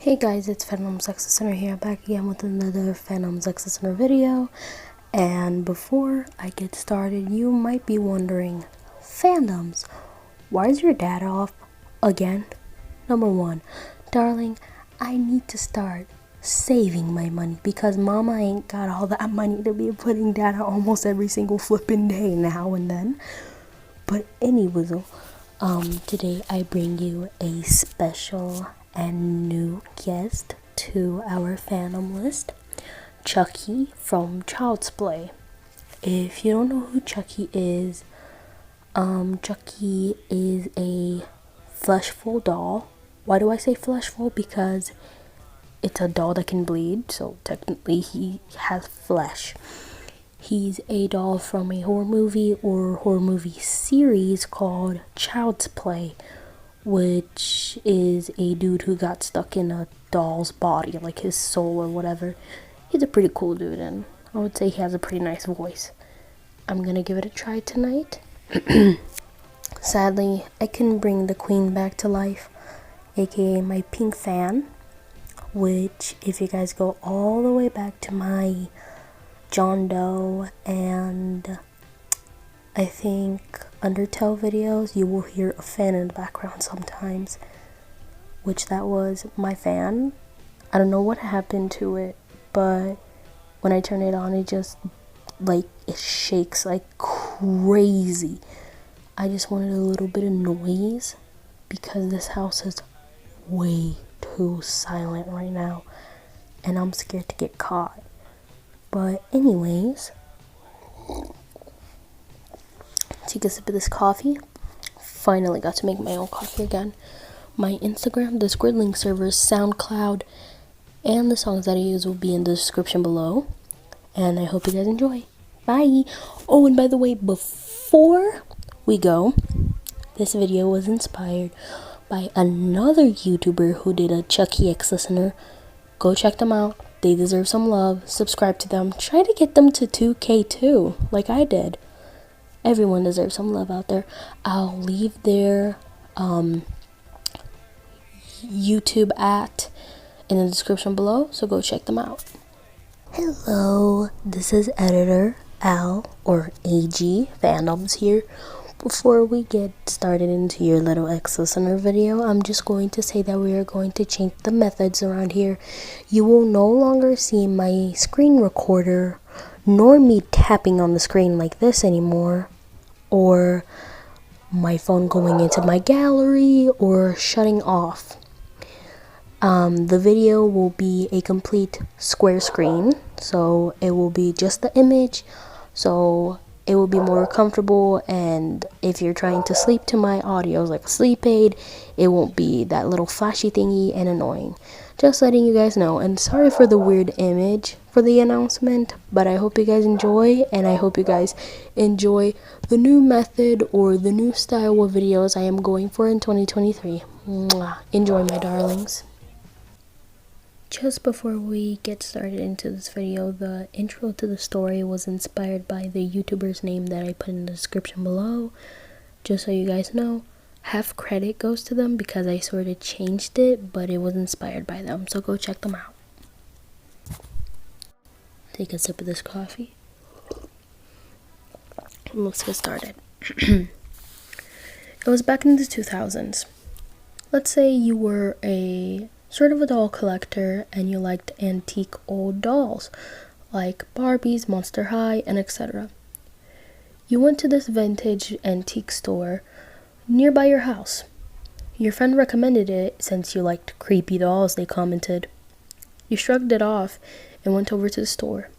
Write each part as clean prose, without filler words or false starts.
Hey guys, it's FandomsxListener here, back again with another FandomsxListener video. And before I get started, you might be wondering, Fandoms, why is your dad off again? Number one, darling, I need to start saving my money because mama ain't got all that money to be putting data almost every single flipping day now and then. But anyways, today I bring you a special and new guest to our fandom list, Chucky from Child's Play. If you don't know who Chucky is a fleshful doll. Why do I say fleshful? Because it's a doll that can bleed, so technically he has flesh. He's a doll from a horror movie or horror movie series called Child's Play, which is a dude who got stuck in a doll's body, like his soul or whatever. He's a pretty cool dude, and I would say he has a pretty nice voice. I'm gonna give it a try tonight. Sadly, I couldn't bring the queen back to life, aka my pink fan, which if you guys go all the way back to my John Doe and I think Undertale videos, you will hear a fan in the background sometimes, which that was my fan. I don't know what happened to it, but when I turn it on, it just it shakes like crazy. I just wanted a little bit of noise because this house is way too silent right now and I'm scared to get caught. But anyways, take a sip of this coffee. Finally got to make my own coffee again. My Instagram, Discord link servers, SoundCloud, and the songs that I use will be in the description below. And I hope you guys enjoy. Bye! Oh, and by the way, before we go, this video was inspired by another YouTuber who did a Chucky X listener. Go check them out. They deserve some love. Subscribe to them. Try to get them to 2K too, like I did. Everyone deserves some love out there. I'll leave their YouTube in the description below, so go check them out. Hello, this is editor Al, or AG Fandoms here. Before we get started into your little X-Listener video, I'm just going to say that we are going to change the methods around here. You will no longer see my screen recorder, nor me tapping on the screen like this anymore, or my phone going into my gallery, or shutting off. The video will be a complete square screen, so it will be just the image, so it will be more comfortable, and if you're trying to sleep to my audio like a sleep aid, it won't be that little flashy thingy and annoying. Just letting you guys know, and sorry for the weird image for the announcement, but I hope you guys enjoy, and I hope you guys enjoy the new method or the new style of videos I am going for in 2023. Mwah. Enjoy, my darlings. Just before we get started into this video, the intro to the story was inspired by the YouTuber's name that I put in the description below. Just so you guys know, half credit goes to them because I sort of changed it, but it was inspired by them, so go check them out. Take a sip of this coffee. Let's get started. It was back in the 2000s. Let's say you were a sort of a doll collector and you liked antique old dolls like Barbies, Monster High, and etc. You went to this vintage antique store nearby your house. Your friend recommended it since you liked creepy dolls, they commented. You shrugged it off and went over to the store.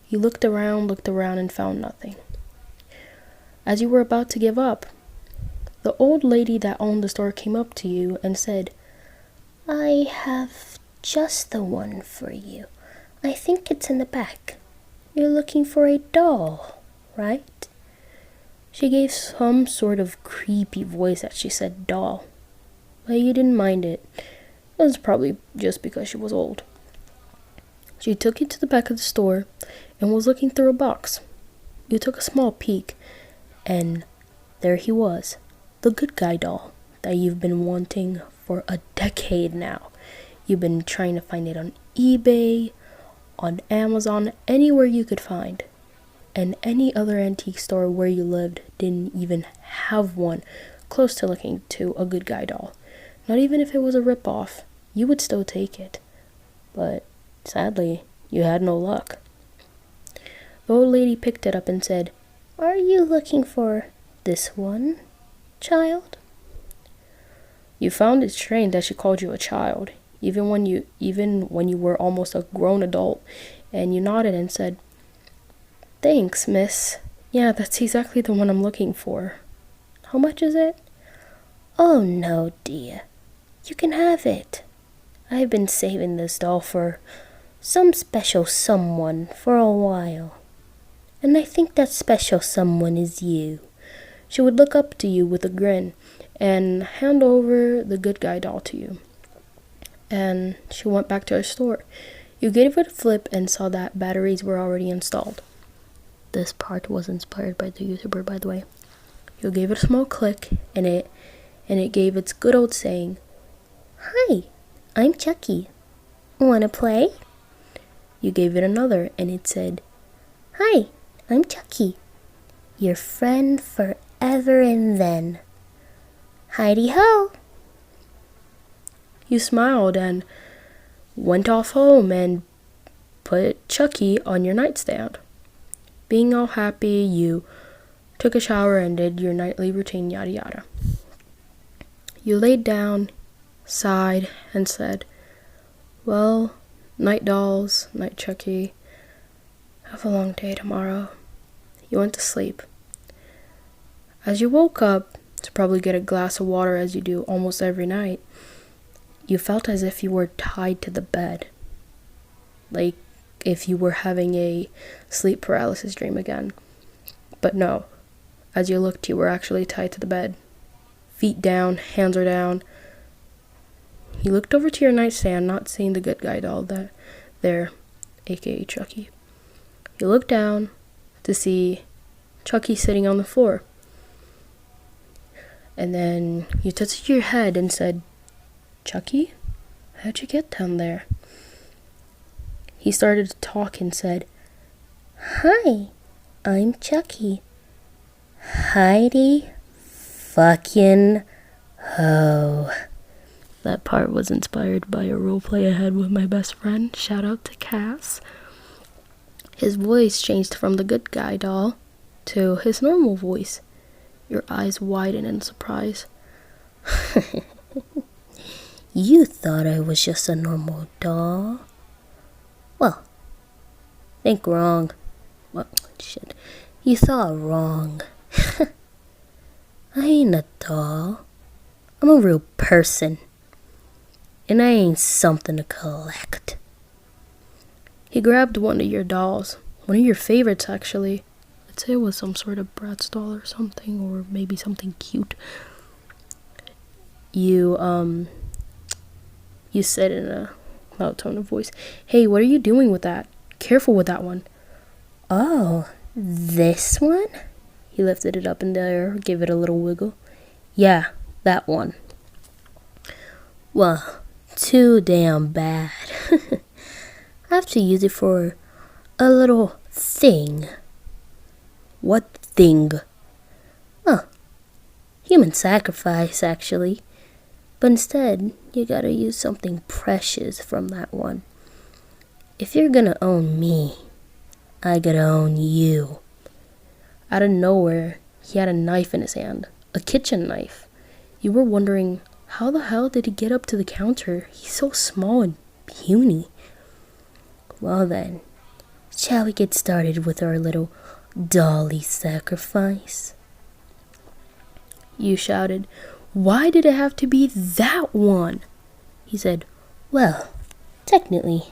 You looked around and found nothing. As you were about to give up, the old lady that owned the store came up to you and said, "I have just the one for you. I think it's in the back. You're looking for a doll, right?" She gave some sort of creepy voice as she said doll, but you didn't mind it. It was probably just because she was old. She took you to the back of the store and was looking through a box. You took a small peek, and there he was, the good guy doll that you've been wanting for a decade now. You've been trying to find it on eBay, on Amazon, anywhere you could find. And any other antique store where you lived didn't even have one close to looking to a good guy doll. Not even if it was a ripoff, you would still take it. But sadly, you had no luck. The old lady picked it up and said, "Are you looking for this one, child?" You found it strange that she called you a child, even when you were almost a grown adult, and you nodded and said, "Thanks, miss. Yeah, that's exactly the one I'm looking for. How much is it?" "Oh no, dear. You can have it. I've been saving this doll for some special someone for a while. And I think that special someone is you." She would look up to you with a grin and hand over the good guy doll to you. And she went back to her store. You gave it a flip and saw that batteries were already installed. This part was inspired by the YouTuber, by the way. You gave it a small click and it gave its good old saying, "Hi, I'm Chucky. Wanna play?" You gave it another and it said, "Hi, I'm Chucky. Your friend forever and then. Heidi ho." You smiled and went off home and put Chucky on your nightstand. Being all happy, you took a shower and did your nightly routine, yada yada. You laid down, sighed, and said, "Well, night dolls, night Chucky. Have a long day tomorrow." You went to sleep. As you woke up to probably get a glass of water as you do almost every night, you felt as if you were tied to the bed. Like if you were having a sleep paralysis dream again. But no, as you looked, you were actually tied to the bed. Feet down, hands are down. You looked over to your nightstand, not seeing the good guy doll there, aka Chucky. You looked down to see Chucky sitting on the floor. And then you touched your head and said, "Chucky, how'd you get down there?" He started to talk and said, "Hi, I'm Chucky. Heidi fucking ho." That part was inspired by a roleplay I had with my best friend. Shout out to Cass. His voice changed from the good guy doll to his normal voice. Your eyes widened in surprise. "You thought I was just a normal doll? Well, think wrong. Well, shit. You thought wrong. I ain't a doll. I'm a real person. And I ain't something to collect." He grabbed one of your dolls, one of your favorites actually. I'd say it was some sort of Bratz doll or something, or maybe something cute. You said in a loud tone of voice, "Hey, what are you doing with that? Careful with that one." "Oh, this one?" He lifted it up in the air, gave it a little wiggle. "Yeah, that one." "Well, too damn bad. I have to use it for a little thing." "What thing?" "Oh, human sacrifice, actually. But instead, you gotta use something precious from that one. If you're gonna own me, I gotta own you." Out of nowhere, he had a knife in his hand, a kitchen knife. You were wondering, how the hell did he get up to the counter? He's so small and puny. "Well then, shall we get started with our little dolly sacrifice?" You shouted, "Why did it have to be that one?" He said, "Well, technically,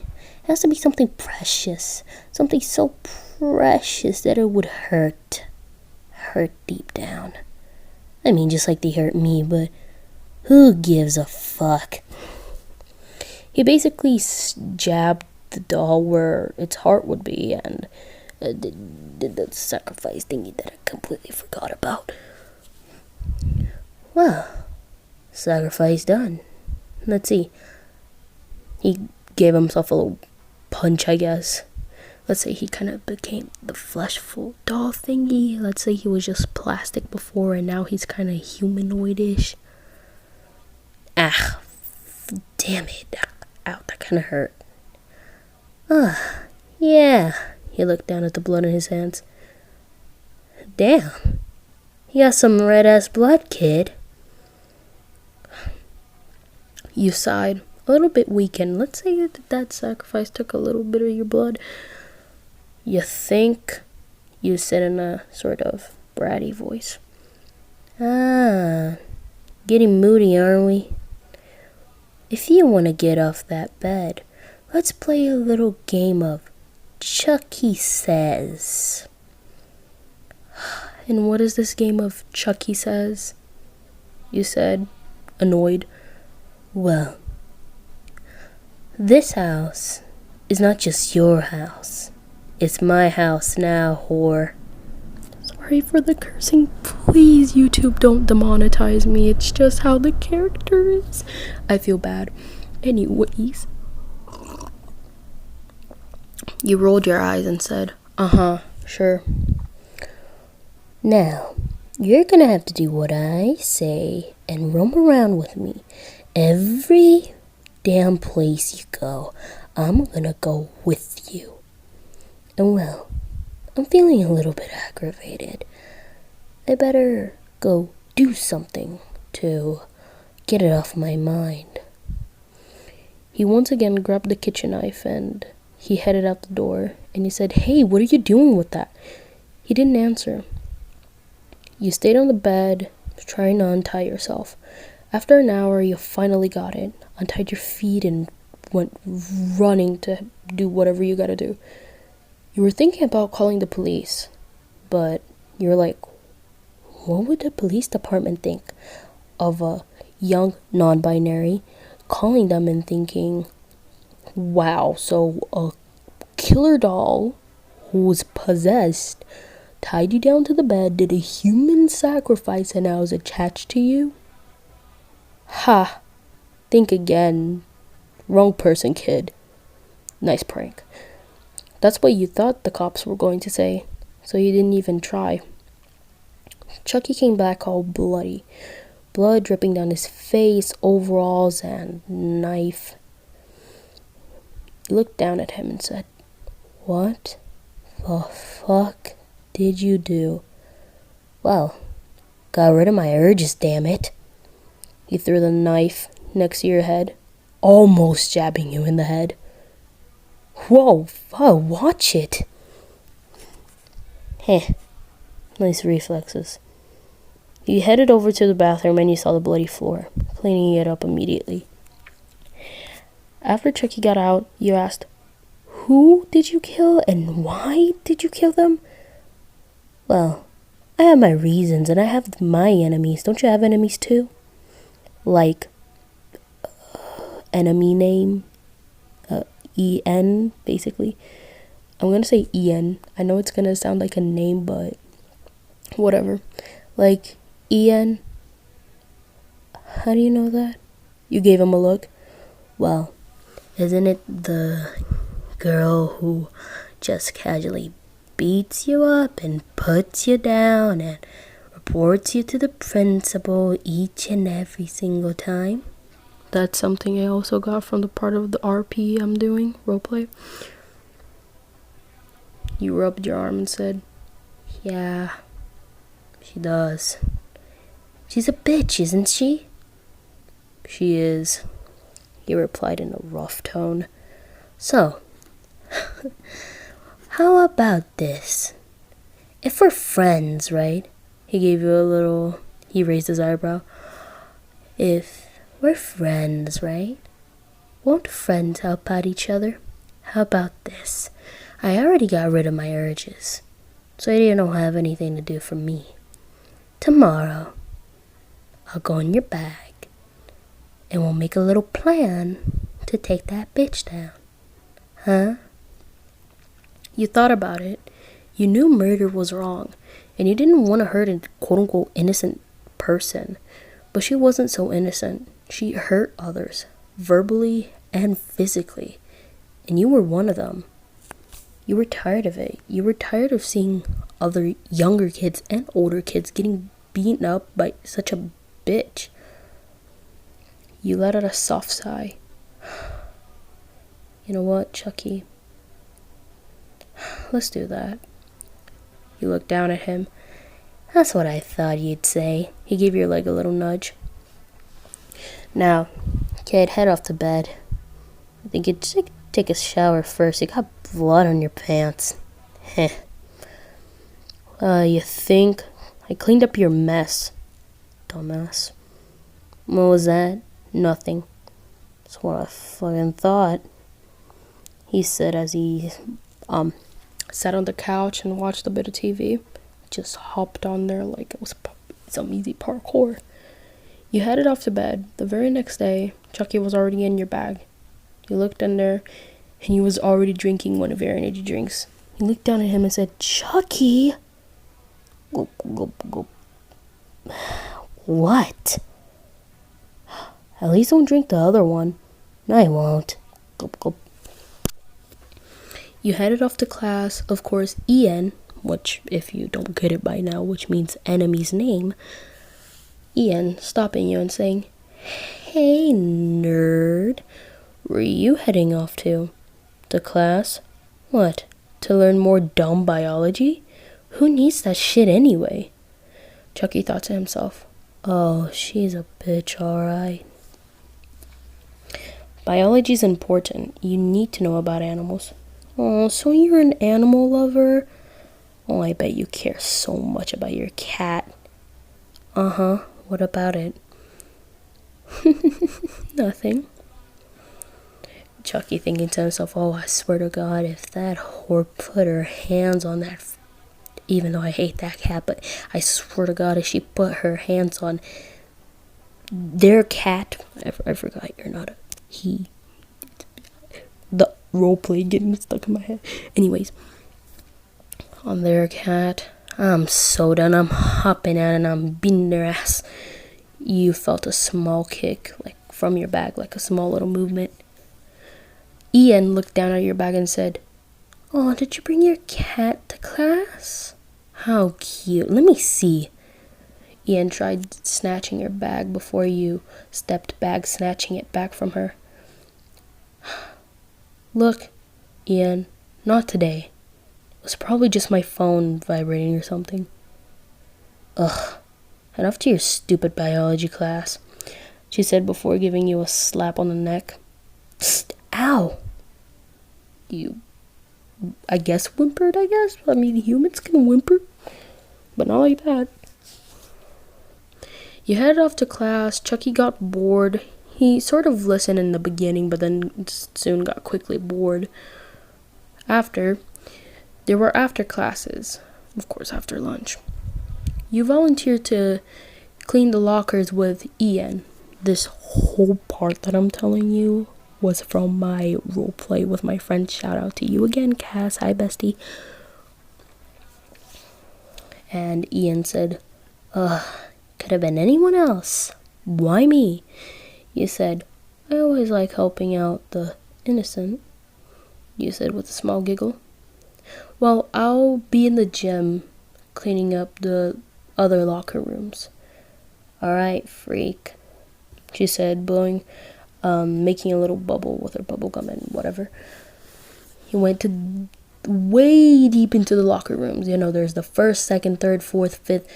it has to be something precious. Something so precious that it would hurt deep down. I mean, just like they hurt me, but who gives a fuck?" He basically jabbed the doll where its heart would be and did the sacrifice thingy that I completely forgot about. Well, sacrifice done. Let's see. He gave himself a little punch, I guess. Let's say he kind of became the fleshful doll thingy. Let's say he was just plastic before and now he's kind of humanoid-ish. Ah, damn it. Ow, that kind of hurt. Yeah. He looked down at the blood in his hands. Damn. You got some red-ass blood, kid. You sighed, a little bit weakened. Let's say that sacrifice took a little bit of your blood. You think? You said in a sort of bratty voice. Getting moody, aren't we? If you want to get off that bed, let's play a little game of Chucky Says. And what is this game of Chucky Says? You said, annoyed. Well, this house is not just your house. It's my house now, whore. Sorry for the cursing. Please, YouTube, don't demonetize me. It's just how the character is. I feel bad. Anyways. You rolled your eyes and said, sure. Now, you're gonna have to do what I say and roam around with me. Every damn place you go, I'm gonna go with you. And well, I'm feeling a little bit aggravated. I better go do something to get it off my mind. He once again grabbed the kitchen knife and he headed out the door and he said, Hey, what are you doing with that? He didn't answer. You stayed on the bed trying to untie yourself. After an hour, you finally got it, untied your feet and went running to do whatever you gotta do. You were thinking about calling the police, but you're like, what would the police department think of a young non-binary calling them and thinking, wow, so a killer doll who was possessed tied you down to the bed, did a human sacrifice, and now is attached to you? Ha! Think again. Wrong person, kid. Nice prank. That's what you thought the cops were going to say, so you didn't even try. Chucky came back all bloody. Blood dripping down his face, overalls, and knife. You looked down at him and said, What the fuck did you do? Well, got rid of my urges, damn it. He threw the knife next to your head, almost jabbing you in the head. Whoa, watch it. Heh, nice reflexes. You headed over to the bathroom and you saw the bloody floor, cleaning it up immediately. After Chucky got out, you asked, Who did you kill and why did you kill them? Well, I have my reasons and I have my enemies. Don't you have enemies too? Like, enemy name? E-N, basically. I'm gonna say E-N. I know it's gonna sound like a name, but whatever. Like, E-N. How do you know that? You gave him a look. Well, isn't it the girl who just casually beats you up and puts you down and reports you to the principal each and every single time? That's something I also got from the part of the RP I'm doing, roleplay. You rubbed your arm and said, Yeah, she does. She's a bitch, isn't she? She is, he replied in a rough tone. So, how about this? If we're friends, right? He gave you a little, he raised his eyebrow. If we're friends, right? Won't friends help out each other? How about this? I already got rid of my urges, so you don't have anything to do for me. Tomorrow, I'll go in your bag, and we'll make a little plan to take that bitch down. Huh? You thought about it. You knew murder was wrong, and you didn't want to hurt a quote-unquote innocent person. But she wasn't so innocent. She hurt others, verbally and physically. And you were one of them. You were tired of it. You were tired of seeing other younger kids and older kids getting beaten up by such a bitch. You let out a soft sigh. You know what, Chucky? Let's do that. You looked down at him. That's what I thought you'd say. He gave your leg a little nudge. Now, kid, head off to bed. I think you'd take a shower first. You got blood on your pants. Heh. You think? I cleaned up your mess, dumbass. What was that? Nothing. That's what I fucking thought. He said as he sat on the couch and watched a bit of TV. Just hopped on there like it was some easy parkour. You headed off to bed. The very next day, Chucky was already in your bag. You looked in there, and he was already drinking one of your energy drinks. You looked down at him and said, Chucky! Gulp, gulp, gulp. What? At least don't drink the other one. No, I won't. Gulp, gulp. You headed off to class. Of course, Ian, which, if you don't get it by now, which means enemy's name, Ian stopping you and saying, Hey, nerd. Where are you heading off to? To class? What? To learn more dumb biology? Who needs that shit anyway? Chucky thought to himself, oh, she's a bitch, alright. Biology's important. You need to know about animals. Oh, so you're an animal lover? Oh, I bet you care so much about your cat. Uh-huh. What about it? Nothing. Chucky thinking to himself, oh, I swear to God, if that whore put her hands on that, even though I hate that cat, but I swear to God, if she put her hands on their cat, I forgot you're not a he. The roleplay getting stuck in my head. Anyways, on their cat, I'm so done. I'm hopping out and I'm beating their ass. You felt a small kick, like from your bag, like a small little movement. Ian looked down at your bag and said, oh, did you bring your cat to class? How cute. Let me see. Ian tried snatching your bag before you stepped back, snatching it back from her. Look, Ian, not today. It was probably just my phone vibrating or something. Ugh, enough to your stupid biology class, she said before giving you a slap on the neck. Psst, ow! You, I guess, whimpered, I guess? I mean, humans can whimper, but not like that. You headed off to class. Chucky got bored. He sort of listened in the beginning, but then soon got quickly bored. There were after classes, of course, after lunch. You volunteered to clean the lockers with Ian. This whole part that I'm telling you was from my roleplay with my friend. Shout out to you again, Cass. Hi, bestie. And Ian said, could have been anyone else. Why me? You said, I always like helping out the innocent. You said with a small giggle. Well, I'll be in the gym cleaning up the other locker rooms. Alright, freak, she said, blowing, making a little bubble with her bubble gum and whatever. He went to way deep into the locker rooms. You know, there's the first, second, third, fourth, fifth,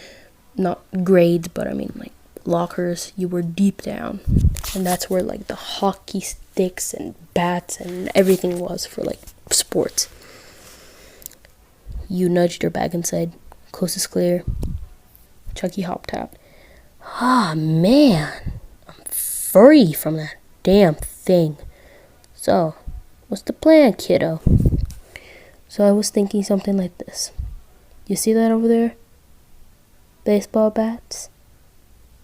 not grades, but I mean like lockers. You were deep down, and that's where like the hockey sticks and bats and everything was for like sports. You nudged her back and said, coast is clear. Chucky hopped out. Ah, man, I'm free from that damn thing. So, what's the plan, kiddo? So I was thinking something like this. You see that over there? Baseball bats?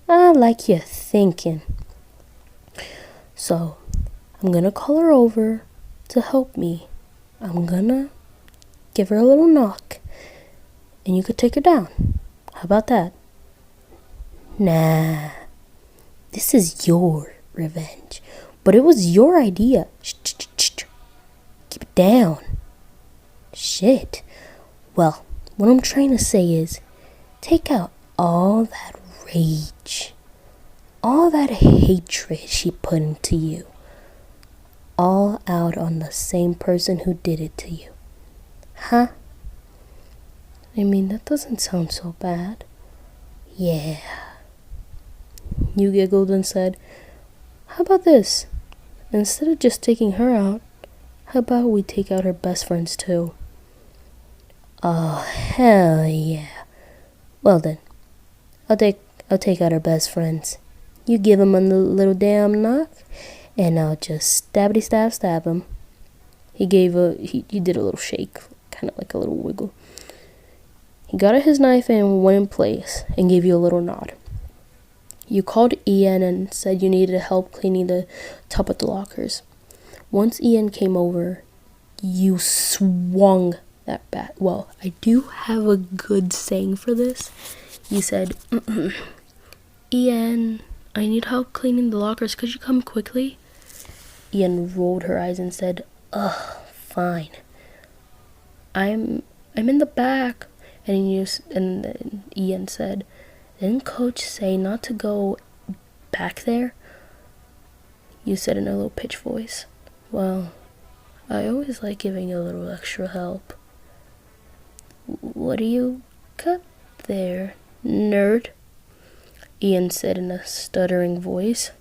I like you thinking. So, I'm gonna call her over to help me. I'm gonna give her a little knock, and you could take her down. How about that? Nah, this is your revenge. But it was your idea. Shh. Keep it down. Shit. Well, what I'm trying to say is, take out all that rage, all that hatred she put into you, all out on the same person who did it to you. Huh? I mean, that doesn't sound so bad. Yeah. You giggled and said, how about this? Instead of just taking her out, how about we take out her best friends too? Oh, hell yeah. Well then, I'll take out her best friends. You give him a little damn knock, and I'll just stab him. He did a little shake, kind of like a little wiggle. He got out his knife and went in place and gave you a little nod. You called Ian and said you needed help cleaning the top of the lockers. Once Ian came over, you swung that bat. Well, I do have a good saying for this. You said, Ian, I need help cleaning the lockers. Could you come quickly? Ian rolled her eyes and said, ugh, fine. I'm in the back. And then Ian said, didn't Coach say not to go back there? You said in a low pitched voice, well, I always like giving a little extra help. What do you got there, nerd? Ian said in a stuttering voice.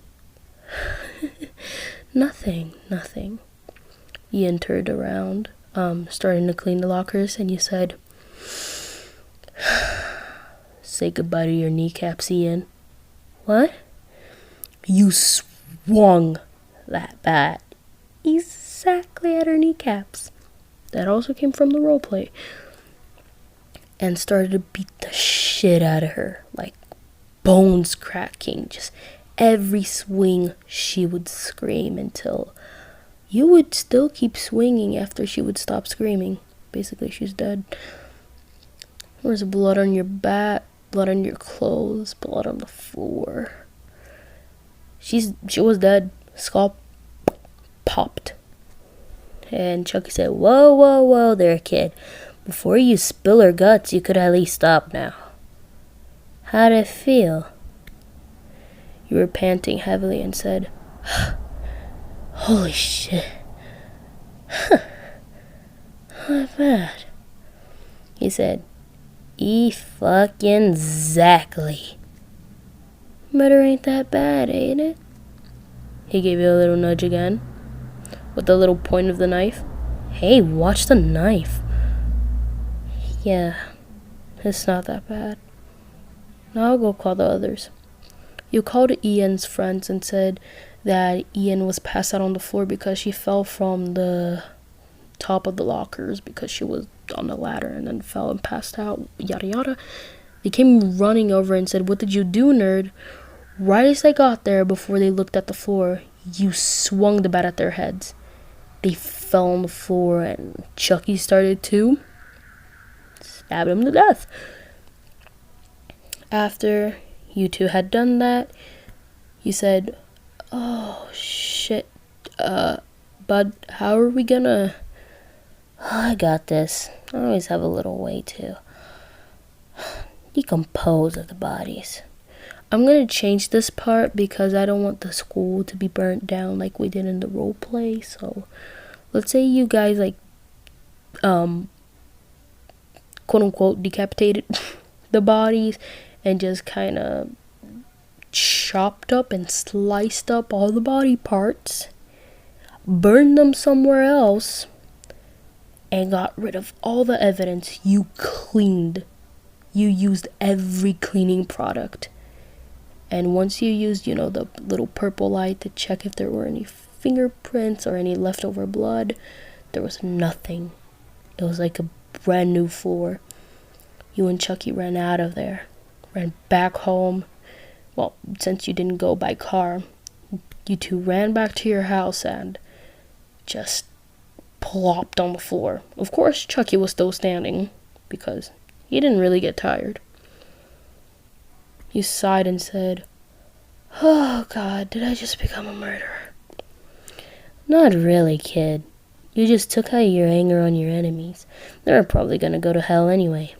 Nothing. Ian turned around, starting to clean the lockers, and you said, say goodbye to your kneecaps, Ian. What? You swung that bat exactly at her kneecaps. That also came from the roleplay. And started to beat the shit out of her, like bones cracking. Just every swing she would scream until you would still keep swinging after she would stop screaming. Basically, she's dead. There was blood on your bat, blood on your clothes, blood on the floor. She was dead. Skull popped. And Chucky said, whoa there, kid. Before you spill her guts, you could at least stop now. How'd it feel? You were panting heavily and said, holy shit. Not bad. He said, fucking exactly. Better ain't that bad, ain't it? He gave you a little nudge again, with the little point of the knife. Hey, watch the knife. Yeah, it's not that bad. Now I'll go call the others. You called Ian's friends and said that Ian was passed out on the floor because she fell from the top of the lockers because she was on the ladder and then fell and passed out, yada yada. They came running over and said, what did you do, nerd? Right as they got there, before they looked at the floor, you swung the bat at their heads. They fell on the floor and Chucky started to stab him to death. After you two had done that, you said, oh shit, bud, how are we gonna... I got this. I always have a little way to decompose of the bodies. I'm gonna change this part because I don't want the school to be burnt down like we did in the role play. So let's say you guys like quote unquote decapitated the bodies and just kind of chopped up and sliced up all the body parts, burned them somewhere else, and got rid of all the evidence. You cleaned. You used every cleaning product. And once you used, the little purple light to check if there were any fingerprints or any leftover blood, there was nothing. It was like a brand new floor. You and Chucky ran out of there, ran back home. Well, since you didn't go by car, you two ran back to your house and just plopped on the floor. Of course, Chucky was still standing because he didn't really get tired. You sighed and said, oh God, did I just become a murderer? Not really, kid. You just took out your anger on your enemies. They're probably gonna go to hell anyway.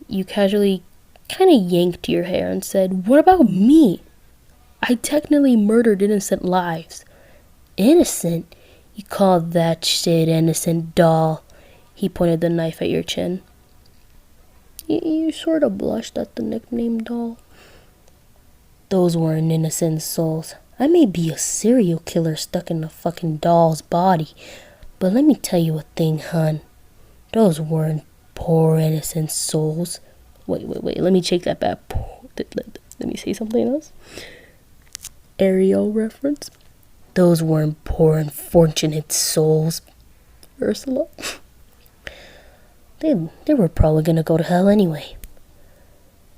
You casually kind of yanked your hair and said, "What about me? I technically murdered innocent lives." "Innocent? You call that shit innocent, doll?" He pointed the knife at your chin. You sort of blushed at the nickname, doll. "Those weren't innocent souls. I may be a serial killer stuck in a fucking doll's body, but let me tell you a thing, hun. Those weren't poor innocent souls." Wait, let me check that back. Let me say something else. Ariel reference. "Those weren't poor unfortunate souls, Ursula." They were probably gonna go to hell anyway.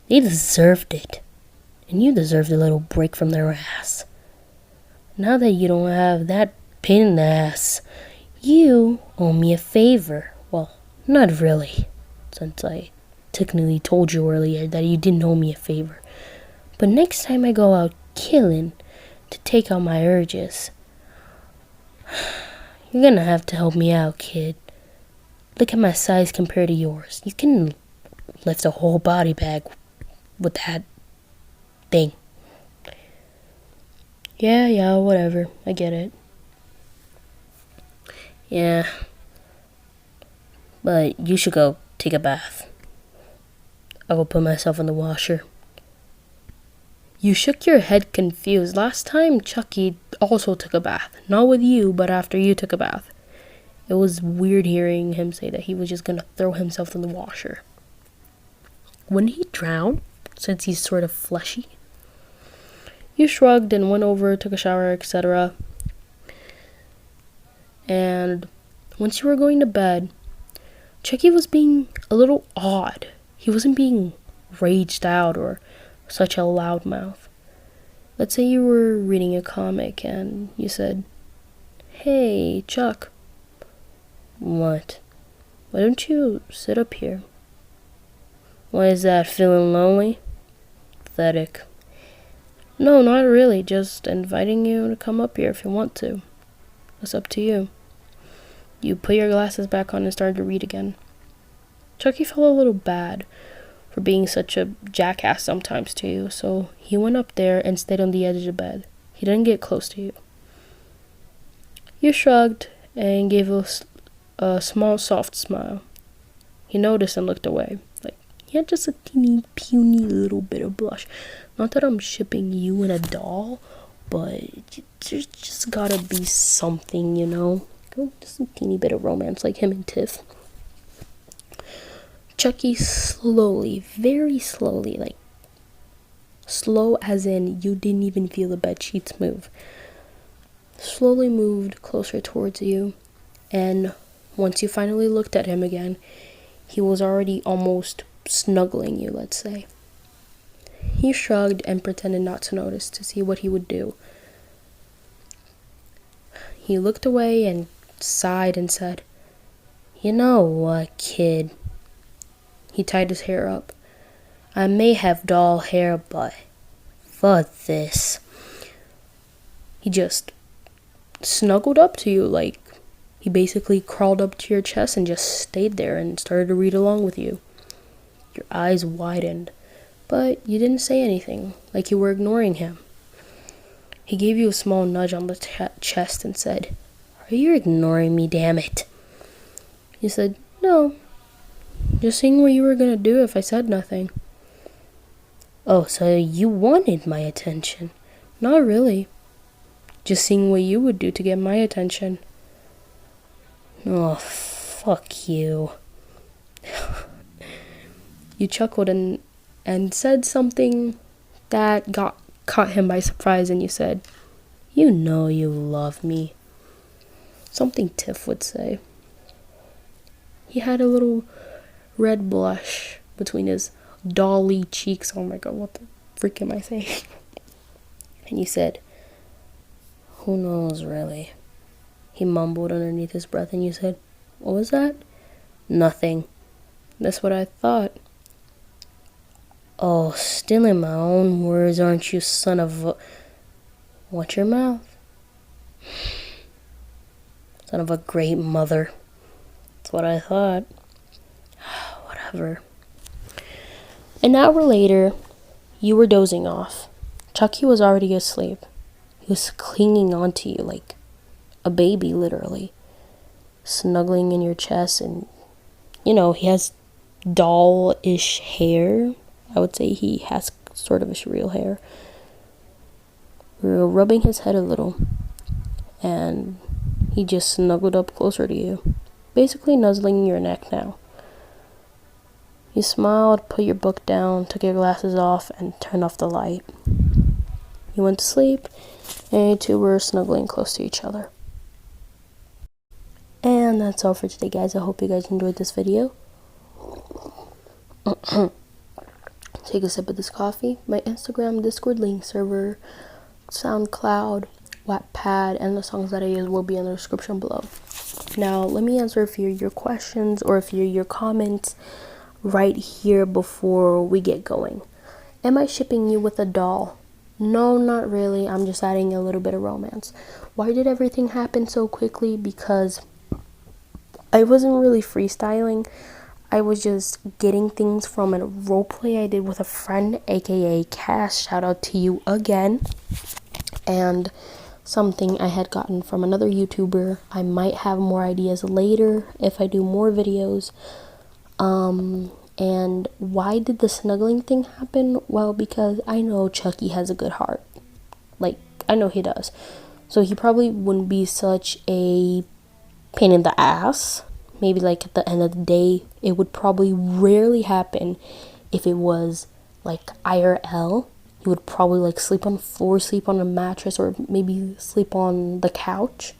They deserved it. And you deserved a little break from their ass. Now that you don't have that pain in the ass, you owe me a favor. Well, not really, since I technically told you earlier that you didn't owe me a favor. But next time I go out killing to take out my urges, you're gonna have to help me out, kid. Look at my size compared to yours. You can lift a whole body bag with that thing. Yeah, whatever. I get it. Yeah. But you should go take a bath. I will put myself in the washer. You shook your head confused. Last time Chucky also took a bath. Not with you, but after you took a bath. It was weird hearing him say that he was just gonna throw himself in the washer. Wouldn't he drown, since he's sort of fleshy? You shrugged and went over, took a shower, etc. And once you were going to bed, Chucky was being a little odd. He wasn't being raged out or such a loudmouth. Let's say you were reading a comic and you said, "Hey, Chuck." "What?" "Why don't you sit up here?" "Why is that, feeling lonely?" Pathetic. "No, not really, just inviting you to come up here if you want to. It's up to you." You put your glasses back on and started to read again. Chucky felt a little bad for being such a jackass sometimes to you, so he went up there and stayed on the edge of the bed. He didn't get close to you. You shrugged and gave a small, soft smile. He noticed and looked away. He had just a teeny, puny little bit of blush. Not that I'm shipping you and a doll, but there's just gotta be something, you know? Just a teeny bit of romance like him and Tiff. Chucky slowly, very slowly, slow as in you didn't even feel the bed sheets move, slowly moved closer towards you, and once you finally looked at him again, he was already almost snuggling you, let's say. He shrugged and pretended not to notice to see what he would do. He looked away and sighed and said, "You know what, kid?" He tied his hair up. "I may have doll hair, but fuck this." He just snuggled up to you, he basically crawled up to your chest and just stayed there and started to read along with you. Your eyes widened, but you didn't say anything, like you were ignoring him. He gave you a small nudge on the chest and said, "Are you ignoring me, damn it?" You said, "No, just seeing what you were gonna do if I said nothing." "Oh, so you wanted my attention?" "Not really. Just seeing what you would do to get my attention." "Oh, fuck you." You chuckled and said something that caught him by surprise, and you said, "You know you love me." Something Tiff would say. He had a little red blush between his dolly cheeks. Oh my god, what the freak am I saying? And you said, "Who knows, really?" He mumbled underneath his breath, and you said, "What was that?" "Nothing." "That's what I thought." "Oh, stealing my own words, aren't you, son of a..." "Watch your mouth." Son of a great mother. That's what I thought. Whatever. An hour later, you were dozing off. Chucky was already asleep. He was clinging onto you like a baby, literally. Snuggling in your chest, and, you know, he has doll-ish hair. I would say he has sort of a real hair. We were rubbing his head a little, and he just snuggled up closer to you, basically nuzzling your neck now. You smiled, put your book down, took your glasses off, and turned off the light. You went to sleep, and you two were snuggling close to each other. And that's all for today, guys. I hope you guys enjoyed this video. Take a sip of this coffee. My Instagram, Discord link server, SoundCloud, wattpad, and the songs that I use will be in the description below. Now, let me answer a few of your questions or a few of your comments right here before we get going. Am I shipping you with a doll? No, not really. I'm just adding a little bit of romance. Why did everything happen so quickly? Because I wasn't really freestyling. I was just getting things from a roleplay I did with a friend, aka Cass. Shout out to you again. And something I had gotten from another YouTuber. I might have more ideas later if I do more videos. And why did the snuggling thing happen? Well, because I know Chucky has a good heart. Like, I know he does. So he probably wouldn't be such a pain in the ass. Maybe like at the end of the day, it would probably rarely happen if it was like IRL. He would probably like sleep on the floor, sleep on a mattress, or maybe sleep on the couch.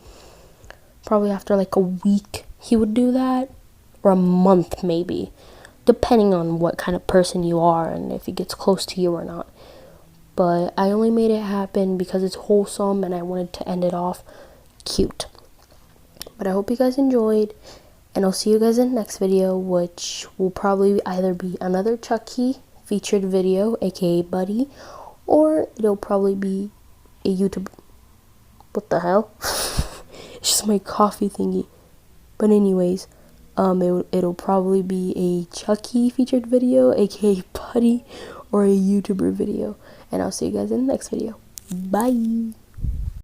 Probably after like a week he would do that, or a month maybe, depending on what kind of person you are and if he gets close to you or not. But I only made it happen because it's wholesome and I wanted to end it off cute. But I hope you guys enjoyed, and I'll see you guys in the next video, which will probably either be another Chucky featured video, aka Buddy, or it'll probably be a YouTube. What the hell? It's just my coffee thingy. But anyways, it'll probably be a Chucky featured video, aka Buddy, or a YouTuber video. And I'll see you guys in the next video. Bye.